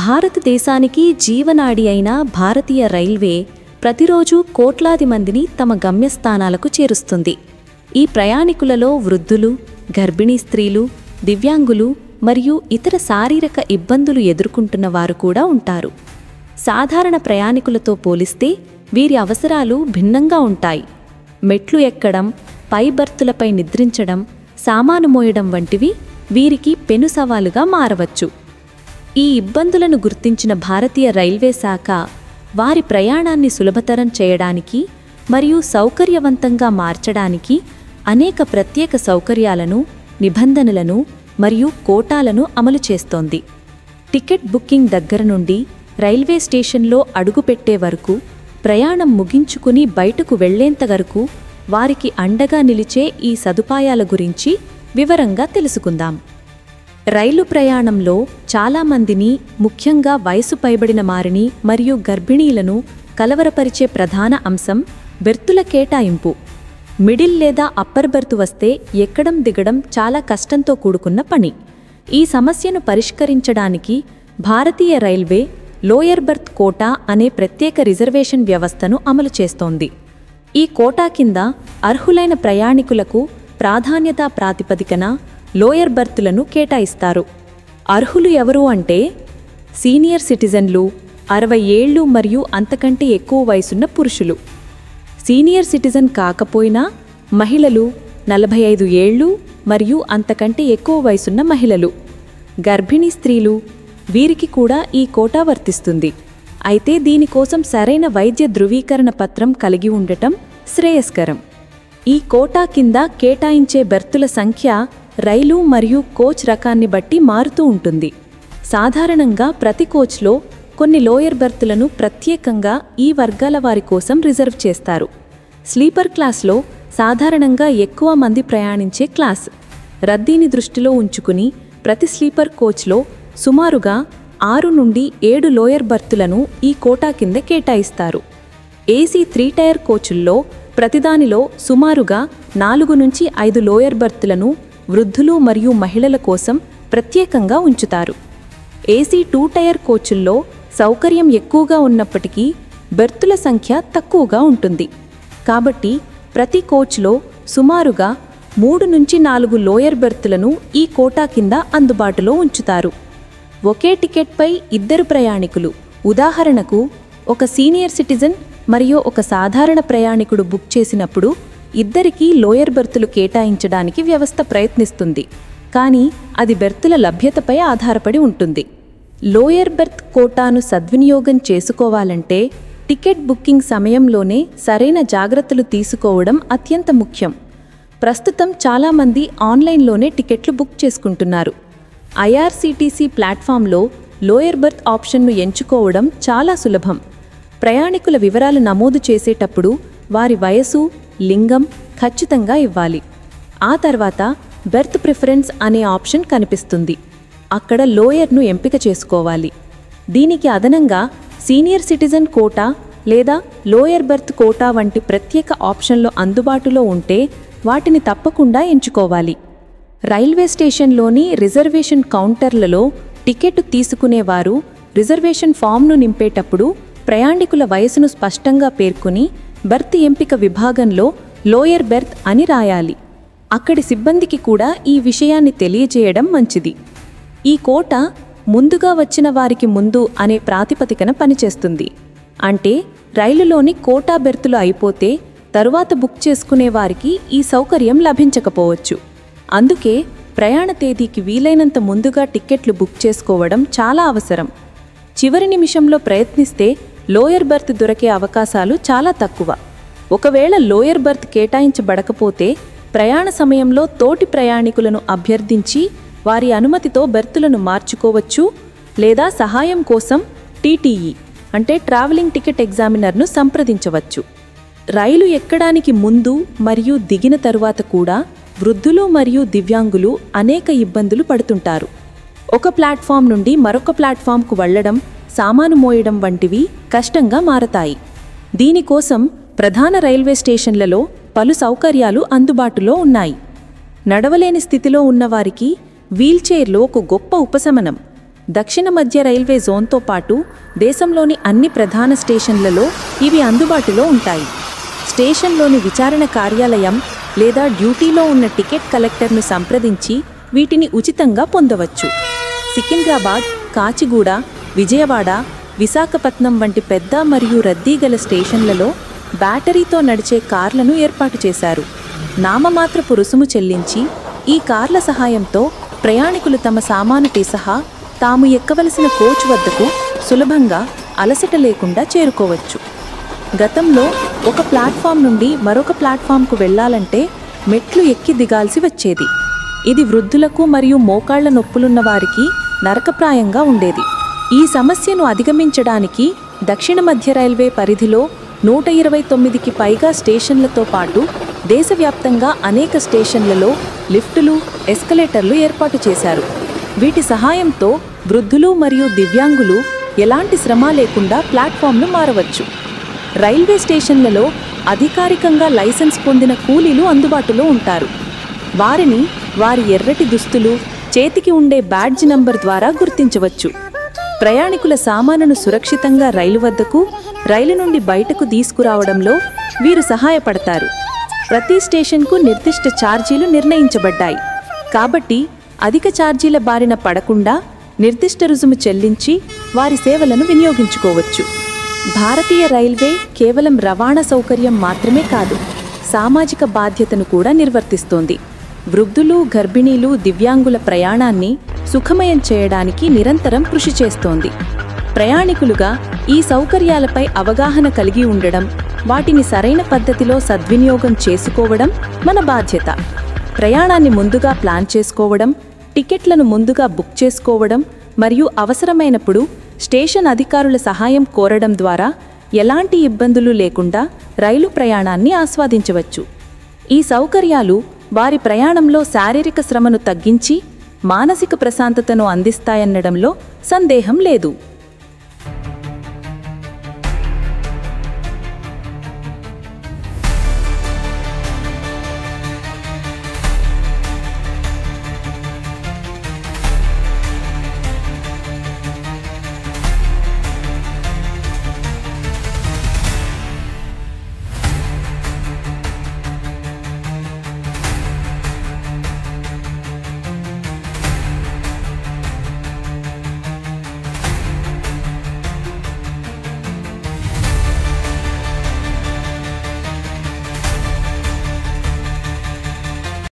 భారతదేశానికి జీవనాడి అయిన భారతీయ రైల్వే ప్రతిరోజు కోట్లాది మందిని తమ గమ్యస్థానాలకు చేరుస్తుంది. ఈ ప్రయాణికులలో వృద్ధులు, గర్భిణీ స్త్రీలు, దివ్యాంగులు మరియు ఇతర శారీరక ఇబ్బందులు ఎదుర్కొంటున్న వారు కూడా ఉంటారు. సాధారణ ప్రయాణికులతో పోలిస్తే వీరి అవసరాలు భిన్నంగా ఉంటాయి. మెట్లు ఎక్కడం, పై బర్తులపై నిద్రించడం, సామాను మోయడం వంటివి వీరికి పెను సవాలుగా మారవచ్చు. ఈ ఇబ్బందులను గుర్తించిన భారతీయ రైల్వే శాఖ వారి ప్రయాణాన్ని సులభతరం చేయడానికి మరియు సౌకర్యవంతంగా మార్చడానికి అనేక ప్రత్యేక సౌకర్యాలను, నిబంధనలను మరియు కోటాలను అమలు చేస్తోంది. టికెట్ బుకింగ్ దగ్గర నుండి రైల్వే స్టేషన్లో అడుగుపెట్టే వరకు, ప్రయాణం ముగించుకుని బయటకు వెళ్లేంత వరకు వారికి అండగా నిలిచే ఈ సదుపాయాల గురించి వివరంగా తెలుసుకుందాం. రైలు ప్రయాణంలో చాలామందిని, ముఖ్యంగా వయసు పైబడిన వారిని మరియు గర్భిణీలను కలవరపరిచే ప్రధాన అంశం బెర్తుల కేటాయింపు. మిడిల్ లేదా అప్పర్ బెర్త్ వస్తే ఎక్కడం దిగడం చాలా కష్టంతో కూడుకున్న పని. ఈ సమస్యను పరిష్కరించడానికి భారతీయ రైల్వే లోయర్ బెర్త్ కోటా అనే ప్రత్యేక రిజర్వేషన్ వ్యవస్థను అమలు చేస్తోంది. ఈ కోటా కింద అర్హులైన ప్రయాణికులకు ప్రాధాన్యతా ప్రాతిపదికన లోయర్ బెర్తులను కేటాయిస్తారు. అర్హులు ఎవరు అంటే సీనియర్ సిటిజన్లు, 60 ఏళ్లు మరియు అంతకంటే ఎక్కువ వయసున్న పురుషులు. సీనియర్ సిటిజన్ కాకపోయినా మహిళలు, 45 ఏళ్లు మరియు అంతకంటే ఎక్కువ వయసున్న మహిళలు, గర్భిణీ స్త్రీలు, వీరికి కూడా ఈ కోటా వర్తిస్తుంది. అయితే దీనికోసం సరైన వైద్య ధృవీకరణ పత్రం కలిగి ఉండటం శ్రేయస్కరం. ఈ కోటా కింద కేటాయించే బెర్తుల సంఖ్య రైలు మరియు కోచ్ రకాన్ని బట్టి మారుతూ ఉంటుంది. సాధారణంగా ప్రతి కోచ్లో కొన్ని లోయర్ బెర్తులను ప్రత్యేకంగా ఈ వర్గాల వారి కోసం రిజర్వ్ చేస్తారు. స్లీపర్ క్లాస్లో సాధారణంగా ఎక్కువ మంది ప్రయాణించే క్లాస్. రద్దీని దృష్టిలో ఉంచుకుని ప్రతి స్లీపర్ కోచ్లో సుమారుగా 6 నుండి 7 లోయర్ బెర్తులను ఈ కోటా కింద కేటాయిస్తారు. ఏసీ 3 టైర్ కోచుల్లో ప్రతిదానిలో సుమారుగా 4 నుంచి 5 లోయర్ బెర్తులను వృద్ధులు మరియు మహిళల కోసం ప్రత్యేకంగా ఉంచుతారు. ఏసీ 2 టైర్ కోచుల్లో సౌకర్యం ఎక్కువగా ఉన్నప్పటికీ బెర్తుల సంఖ్య తక్కువగా ఉంటుంది. కాబట్టి ప్రతి కోచ్లో సుమారుగా 3 నుంచి 4 లోయర్ బెర్తులను ఈ కోటా కింద అందుబాటులో ఉంచుతారు. ఒకే టికెట్పై 2 ప్రయాణికులు, ఉదాహరణకు ఒక సీనియర్ సిటిజన్ మరియు ఒక సాధారణ ప్రయాణికుడు బుక్ చేసినప్పుడు ఇద్దరికీ లోయర్ బెర్తులు కేటాయించడానికి వ్యవస్థ ప్రయత్నిస్తుంది. కానీ అది బెర్తుల లభ్యతపై ఆధారపడి ఉంటుంది. లోయర్ బెర్త్ కోటాను సద్వినియోగం చేసుకోవాలంటే టికెట్ బుకింగ్ సమయంలోనే సరైన జాగ్రత్తలు తీసుకోవడం అత్యంత ముఖ్యం. ప్రస్తుతం చాలామంది ఆన్లైన్లోనే టికెట్లు బుక్ చేసుకుంటున్నారు. ఐఆర్సీటీసీ ప్లాట్ఫామ్లో లోయర్ బెర్త్ ఆప్షన్ను ఎంచుకోవడం చాలా సులభం. ప్రయాణికుల వివరాలు నమోదు చేసేటప్పుడు వారి వయసు, లింగం ఖచ్చితంగా ఇవ్వాలి. ఆ తర్వాత బెర్త్ ప్రిఫరెన్స్ అనే ఆప్షన్ కనిపిస్తుంది. అక్కడ లోయర్ను ఎంపిక చేసుకోవాలి. దీనికి అదనంగా సీనియర్ సిటిజన్ కోటా లేదా లోయర్ బెర్త్ కోటా వంటి ప్రత్యేక ఆప్షన్లు అందుబాటులో ఉంటే వాటిని తప్పకుండా ఎంచుకోవాలి. రైల్వే స్టేషన్లోని రిజర్వేషన్ కౌంటర్లలో టికెట్ తీసుకునేవారు రిజర్వేషన్ ఫామ్ను నింపేటప్పుడు ప్రయాణికుల వయసును స్పష్టంగా పేర్కొని బెర్త్ ఎంపిక విభాగంలో లోయర్ బెర్త్ అని రాయాలి. అక్కడి సిబ్బందికి కూడా ఈ విషయాన్ని తెలియజేయడం మంచిది. ఈ కోటా ముందుగా వచ్చిన వారికి ముందు అనే ప్రాతిపదికన పనిచేస్తుంది. అంటే రైలులోని కోటా బెర్తులు అయిపోతే తరువాత బుక్ చేసుకునే వారికి ఈ సౌకర్యం లభించకపోవచ్చు. అందుకే ప్రయాణ తేదీకి వీలైనంత ముందుగా టిక్కెట్లు బుక్ చేసుకోవడం చాలా అవసరం. చివరి నిమిషంలో ప్రయత్నిస్తే లోయర్ బెర్త్ దొరికే అవకాశాలు చాలా తక్కువ. ఒకవేళ లోయర్ బెర్త్ కేటాయించబడకపోతే ప్రయాణ సమయంలో తోటి ప్రయాణికులను అభ్యర్థించి వారి అనుమతితో బెర్తులను మార్చుకోవచ్చు లేదా సహాయం కోసం టీటీఈ అంటే ట్రావెలింగ్ టికెట్ ఎగ్జామినర్ను సంప్రదించవచ్చు. రైలు ఎక్కడానికి ముందు మరియు దిగిన తరువాత కూడా వృద్ధులు మరియు దివ్యాంగులు అనేక ఇబ్బందులు పడుతుంటారు. ఒక ప్లాట్ఫామ్ నుండి మరొక ప్లాట్ఫామ్కు వెళ్లడం, సామాను మోయడం వంటివి కష్టంగా మారతాయి. దీనికోసం ప్రధాన రైల్వే స్టేషన్లలో పలు సౌకర్యాలు అందుబాటులో ఉన్నాయి. నడవలేని స్థితిలో ఉన్నవారికి వీల్చైర్లో ఒక గొప్ప ఉపశమనం. దక్షిణ మధ్య రైల్వే జోన్తో పాటు దేశంలోని అన్ని ప్రధాన స్టేషన్లలో ఇవి అందుబాటులో ఉంటాయి. స్టేషన్లోని విచారణ కార్యాలయం లేదా డ్యూటీలో ఉన్న టికెట్ కలెక్టర్ను సంప్రదించి వీటిని ఉచితంగా పొందవచ్చు. సికింద్రాబాద్, కాచిగూడ, విజయవాడ, విశాఖపట్నం వంటి పెద్ద మరియు రద్దీగల స్టేషన్లలో బ్యాటరీతో నడిచే కార్లను ఏర్పాటు చేశారు. నామమాత్రపు రుసుము చెల్లించి ఈ కార్ల సహాయంతో ప్రయాణికులు తమ సామానుతో సహా తాము ఎక్కవలసిన కోచ్ వద్దకు సులభంగా అలసట లేకుండా చేరుకోవచ్చు. గతంలో ఒక ప్లాట్ఫామ్ నుండి మరొక ప్లాట్ఫామ్కు వెళ్లాలంటే మెట్లు ఎక్కి దిగాల్సి వచ్చేది. ఇది వృద్ధులకు మరియు మోకాళ్ల నొప్పులున్న వారికి నరకప్రాయంగా ఉండేది. ఈ సమస్యను అధిగమించడానికి దక్షిణ మధ్య రైల్వే పరిధిలో 129కి పైగా స్టేషన్లతో పాటు దేశవ్యాప్తంగా అనేక స్టేషన్లలో లిఫ్టులు, ఎస్కలేటర్లు ఏర్పాటు చేశారు. వీటి సహాయంతో వృద్ధులు మరియు దివ్యాంగులు ఎలాంటి శ్రమ లేకుండా ప్లాట్ఫామ్ను మారవచ్చు. రైల్వే స్టేషన్లలో అధికారికంగా లైసెన్స్ పొందిన కూలీలు అందుబాటులో ఉంటారు. వారిని వారి ఎర్రటి దుస్తులు, చేతికి ఉండే బ్యాడ్జ్ నంబర్ ద్వారా గుర్తించవచ్చు. ప్రయాణికుల సామానును సురక్షితంగా రైలు వద్దకు, రైలు నుండి బయటకు తీసుకురావడంలో వీరు సహాయపడతారు. ప్రతి స్టేషన్కు నిర్దిష్ట ఛార్జీలు నిర్ణయించబడ్డాయి. కాబట్టి అధిక ఛార్జీల బారిన పడకుండా నిర్దిష్ట రుసుము చెల్లించి వారి సేవలను వినియోగించుకోవచ్చు. భారతీయ రైల్వే కేవలం రవాణా సౌకర్యం మాత్రమే కాదు, సామాజిక బాధ్యతను కూడా నిర్వర్తిస్తోంది. వృద్ధులు, గర్భిణీలు, దివ్యాంగుల ప్రయాణాన్ని సుఖమయం చేయడానికి నిరంతరం కృషి చేస్తోంది. ప్రయాణికులుగా ఈ సౌకర్యాలపై అవగాహన కలిగి ఉండడం, వాటిని సరైన పద్ధతిలో సద్వినియోగం చేసుకోవడం మన బాధ్యత. ప్రయాణాన్ని ముందుగా ప్లాన్ చేసుకోవడం, టికెట్లను ముందుగా బుక్ చేసుకోవడం మరియు అవసరమైనప్పుడు స్టేషన్ అధికారుల సహాయం కోరడం ద్వారా ఎలాంటి ఇబ్బందులు లేకుండా రైలు ప్రయాణాన్ని ఆస్వాదించవచ్చు. ఈ సౌకర్యాలు వారి ప్రయాణంలో శారీరక శ్రమను తగ్గించి మానసిక ప్రశాంతతను అందిస్తాయనడంలో సందేహం లేదు.